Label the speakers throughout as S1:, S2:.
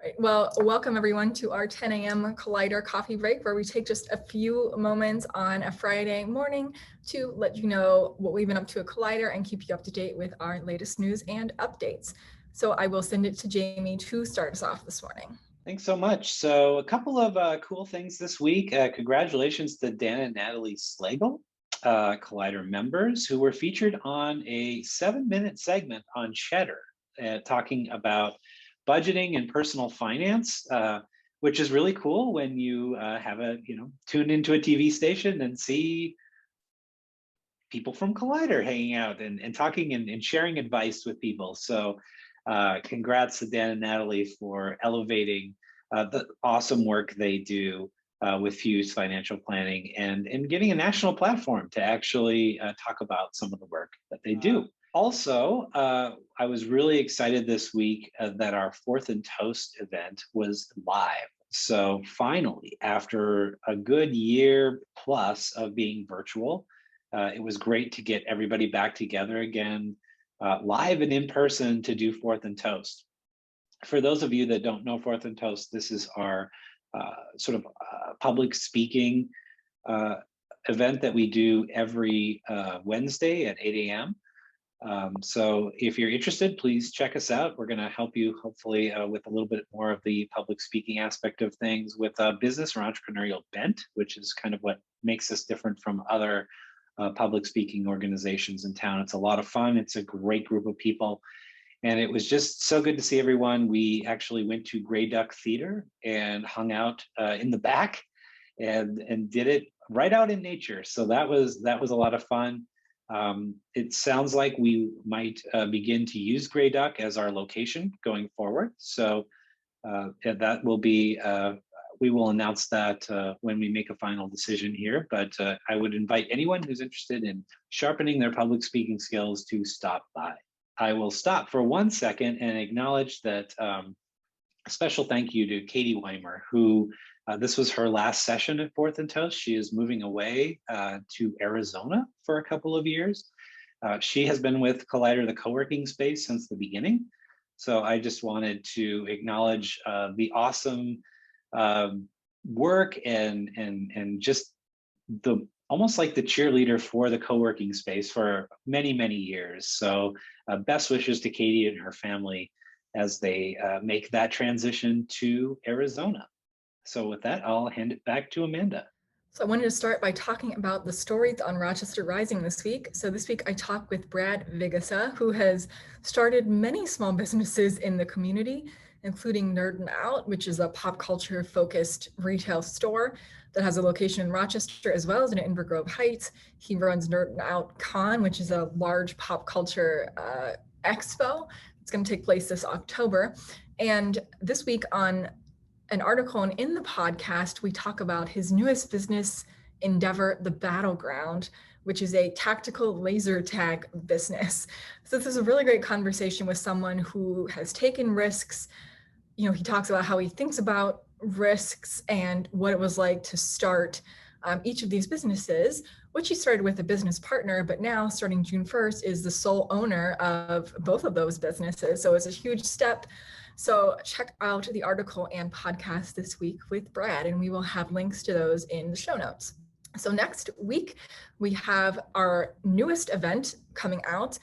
S1: Right. Well, welcome everyone to our 10 a.m. Collider coffee break, where we take just a few moments on a Friday morning to let you know what we've been up to at Collider and keep you up to date with our latest news and updates. So I will send it to Jamie to start us off this morning.
S2: Thanks so much. So a couple of cool things this week. Congratulations to Dan and Natalie Slagle, Collider members, who were featured on a 7-minute segment on Cheddar, talking about budgeting and personal finance, which is really cool when you have tune into a TV station and see people from Collider hanging out and talking and sharing advice with people. So congrats to Dan and Natalie for elevating the awesome work they do with Fyooz financial planning and getting a national platform to actually talk about some of the work that they do. Also, I was really excited this week that our Fourth and Toast event was live. So finally, after a good year plus of being virtual, it was great to get everybody back together again, live and in person, to do Fourth and Toast. For those of you that don't know Fourth and Toast, this is our public speaking event that we do every Wednesday at 8 a.m. So if you're interested, please check us out. We're going to help you hopefully with a little bit more of the public speaking aspect of things with a business or entrepreneurial bent, which is kind of what makes us different from other public speaking organizations in town. It's a lot of fun. It's a great group of people. And it was just so good to see everyone. We actually went to Grey Duck Theater and hung out in the back and did it right out in nature. So that was a lot of fun. It sounds like we might begin to use Grey Duck as our location going forward. So that will be, we will announce that when we make a final decision here. But I would invite anyone who's interested in sharpening their public speaking skills to stop by. I will stop for 1 second and acknowledge that a special thank you to Katie Weimer, who this was her last session at Fourth and Toast. She is moving away to Arizona for a couple of years. She has been with Collider, the co-working space, since the beginning. So I just wanted to acknowledge the awesome work and just the almost like the cheerleader for the co-working space for many, many years. So best wishes to Katie and her family as they make that transition to Arizona. So with that, I'll hand it back to Amanda.
S1: So I wanted to start by talking about the stories on Rochester Rising this week. So this week I talked with Brad Vigesaa, who has started many small businesses in the community, including NerdinOut, which is a pop culture focused retail store that has a location in Rochester as well as in Inver Grove Heights. He runs NerdinOut Con, which is a large pop culture expo. It's going to take place this October. And this week on an article and in the podcast, we talk about his newest business endeavor, The Battleground, which is a tactical laser tag business. So this is a really great conversation with someone who has taken risks. You know, he talks about how he thinks about risks and what it was like to start each of these businesses, which he started with a business partner, but now starting June 1st is the sole owner of both of those businesses. So it's a huge step. So check out the article and podcast this week with Brad, and we will have links to those in the show notes. So next week, we have our newest event coming out,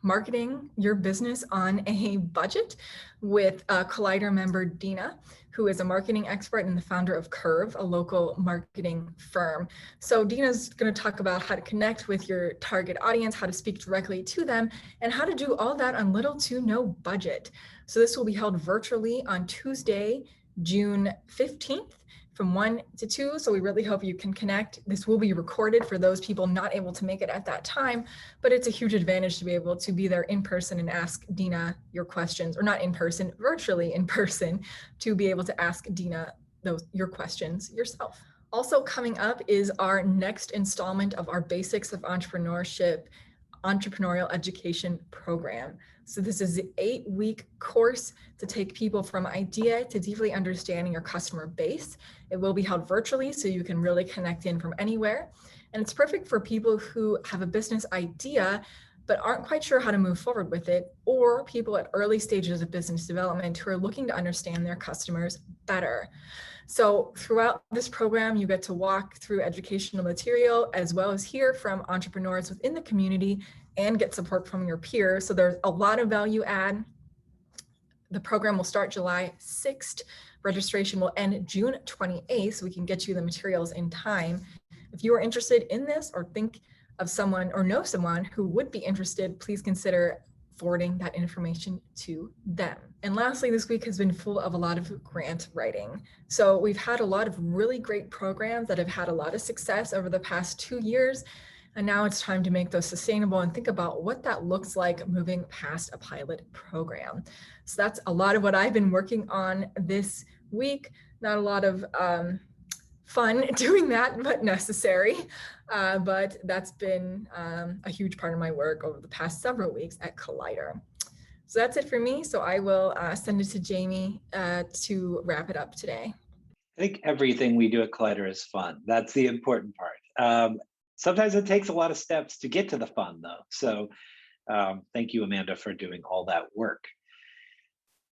S1: Marketing Your Business on a Budget, with Collider member Dina, who is a marketing expert and the founder of Curve, a local marketing firm. So Dina's going to talk about how to connect with your target audience, how to speak directly to them, and how to do all that on little to no budget. So this will be held virtually on Tuesday, June 15th. From 1 to 2. So we really hope you can connect. This will be recorded for those people not able to make it at that time, but it's a huge advantage to be able to be there in person and ask Dina your questions, or not in person, virtually in person, to be able to ask Dina your questions yourself. Also coming up is our next installment of our Basics of Entrepreneurship entrepreneurial education program. So this is an 8-week course to take people from idea to deeply understanding your customer base. It will be held virtually, so you can really connect in from anywhere. And it's perfect for people who have a business idea, but aren't quite sure how to move forward with it, or people at early stages of business development who are looking to understand their customers better. So throughout this program, you get to walk through educational material as well as hear from entrepreneurs within the community and get support from your peers. So there's a lot of value add. The program will start July 6th. Registration will end June 28th, so we can get you the materials in time. If you are interested in this or think of someone or know someone who would be interested, please consider forwarding that information to them. And lastly, this week has been full of a lot of grant writing. So we've had a lot of really great programs that have had a lot of success over the past 2 years. And now it's time to make those sustainable and think about what that looks like moving past a pilot program. So that's a lot of what I've been working on this week. Not a lot of fun doing that, but necessary. But that's been a huge part of my work over the past several weeks at Collider. So that's it for me. So I will send it to Jamie to wrap it up today.
S2: I think everything we do at Collider is fun. That's the important part. Sometimes it takes a lot of steps to get to the fun, though. So thank you, Amanda, for doing all that work.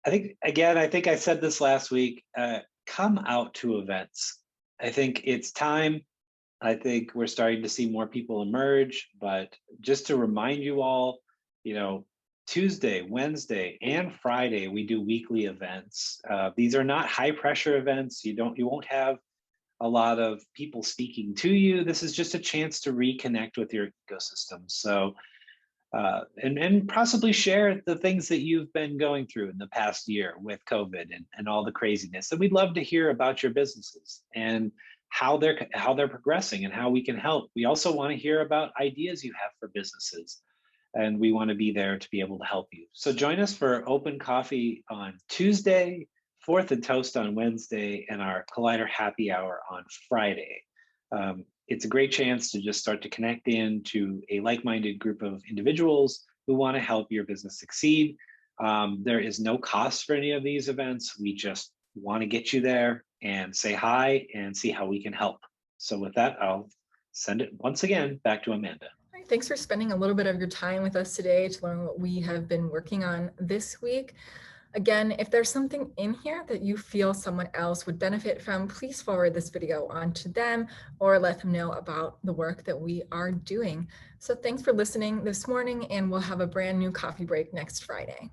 S2: I think I said this last week, come out to events. I think it's time. I think we're starting to see more people emerge, but just to remind you all, Tuesday, Wednesday, and Friday, we do weekly events. These are not high pressure events. You won't have a lot of people speaking to you. This is just a chance to reconnect with your ecosystem. So, and possibly share the things that you've been going through in the past year with COVID and all the craziness. And we'd love to hear about your businesses and how they're progressing and how we can help. We also want to hear about ideas you have for businesses, and we want to be there to be able to help you. So join us for open coffee on Tuesday, Fourth and Toast on Wednesday, and our Collider Happy Hour on Friday. It's a great chance to just start to connect into a like-minded group of individuals who want to help your business succeed. There is no cost for any of these events. We just want to get you there and say hi and see how we can help. So with that, I'll send it once again back to Amanda.
S1: All right, thanks for spending a little bit of your time with us today to learn what we have been working on this week. Again, if there's something in here that you feel someone else would benefit from, please forward this video on to them or let them know about the work that we are doing. So thanks for listening this morning, and we'll have a brand new coffee break next Friday.